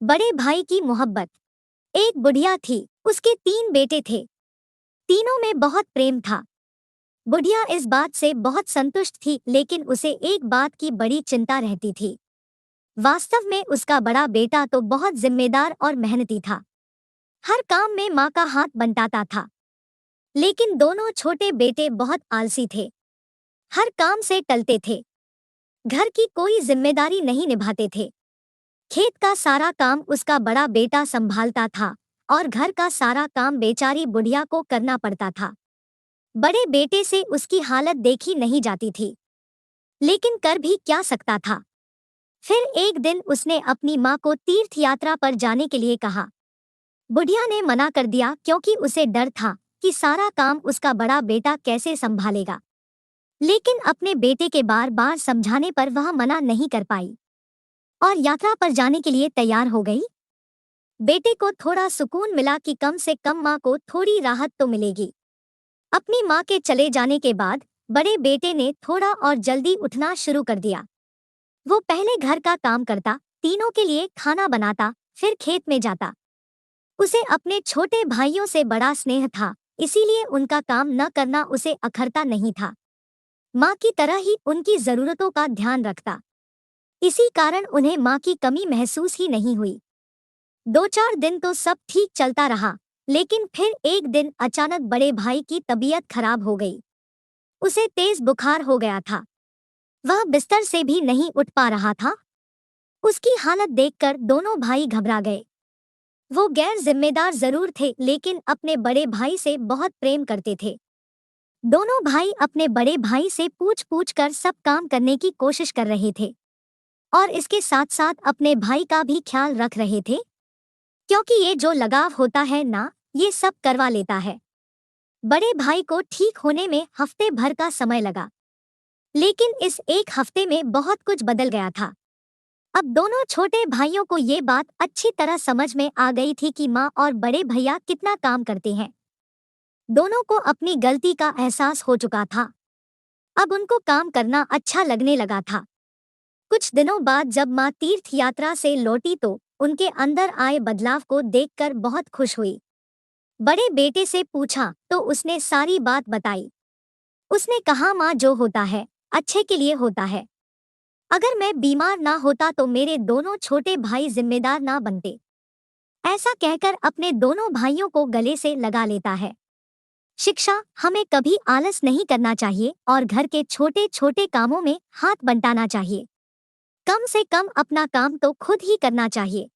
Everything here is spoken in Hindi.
बड़े भाई की मोहब्बत। एक बुढ़िया थी, उसके 3 बेटे थे। तीनों में बहुत प्रेम था। बुढ़िया इस बात से बहुत संतुष्ट थी, लेकिन उसे एक बात की बड़ी चिंता रहती थी। वास्तव में उसका बड़ा बेटा तो बहुत जिम्मेदार और मेहनती था। हर काम में माँ का हाथ बंटाता था। लेकिन दोनों छोटे बेटे बहुत आलसी थे। हर काम से टलते थे। घर की कोई जिम्मेदारी नहीं निभाते थे। खेत का सारा काम उसका बड़ा बेटा संभालता था और घर का सारा काम बेचारी बुढ़िया को करना पड़ता था। बड़े बेटे से उसकी हालत देखी नहीं जाती थी, लेकिन कर भी क्या सकता था। फिर एक दिन उसने अपनी माँ को तीर्थ यात्रा पर जाने के लिए कहा। बुढ़िया ने मना कर दिया, क्योंकि उसे डर था कि सारा काम उसका बड़ा बेटा कैसे संभालेगा। लेकिन अपने बेटे के बार बार समझाने पर वह मना नहीं कर पाई और यात्रा पर जाने के लिए तैयार हो गई। बेटे को थोड़ा सुकून मिला कि कम से कम माँ को थोड़ी राहत तो मिलेगी। अपनी माँ के चले जाने के बाद बड़े बेटे ने थोड़ा और जल्दी उठना शुरू कर दिया। वो पहले घर का काम करता, तीनों के लिए खाना बनाता, फिर खेत में जाता। उसे अपने छोटे भाइयों से बड़ा स्नेह था, इसीलिए उनका काम न करना उसे अखरता नहीं था। माँ की तरह ही उनकी जरूरतों का ध्यान रखता। इसी कारण उन्हें माँ की कमी महसूस ही नहीं हुई। 2-4 दिन तो सब ठीक चलता रहा, लेकिन फिर एक दिन अचानक बड़े भाई की तबीयत खराब हो गई। उसे तेज बुखार हो गया था। वह बिस्तर से भी नहीं उठ पा रहा था। उसकी हालत देखकर दोनों भाई घबरा गए। वो गैर जिम्मेदार जरूर थे, लेकिन अपने बड़े भाई से बहुत प्रेम करते थे। दोनों भाई अपने बड़े भाई से पूछ पूछ कर सब काम करने की कोशिश कर रहे थे और इसके साथ साथ अपने भाई का भी ख्याल रख रहे थे, क्योंकि ये जो लगाव होता है ना, ये सब करवा लेता है। बड़े भाई को ठीक होने में हफ्ते भर का समय लगा, लेकिन इस एक हफ्ते में बहुत कुछ बदल गया था। अब दोनों छोटे भाइयों को ये बात अच्छी तरह समझ में आ गई थी कि माँ और बड़े भैया कितना काम करते हैं। दोनों को अपनी गलती का एहसास हो चुका था। अब उनको काम करना अच्छा लगने लगा था। कुछ दिनों बाद जब माँ तीर्थ यात्रा से लौटी तो उनके अंदर आए बदलाव को देखकर बहुत खुश हुई। बड़े बेटे से पूछा तो उसने सारी बात बताई। उसने कहा, माँ, जो होता है अच्छे के लिए होता है। अगर मैं बीमार ना होता तो मेरे दोनों छोटे भाई जिम्मेदार ना बनते। ऐसा कहकर अपने दोनों भाइयों को गले से लगा लेता है। शिक्षा, हमें कभी आलस नहीं करना चाहिए और घर के छोटे छोटे कामों में हाथ बंटाना चाहिए। कम से कम अपना काम तो खुद ही करना चाहिए।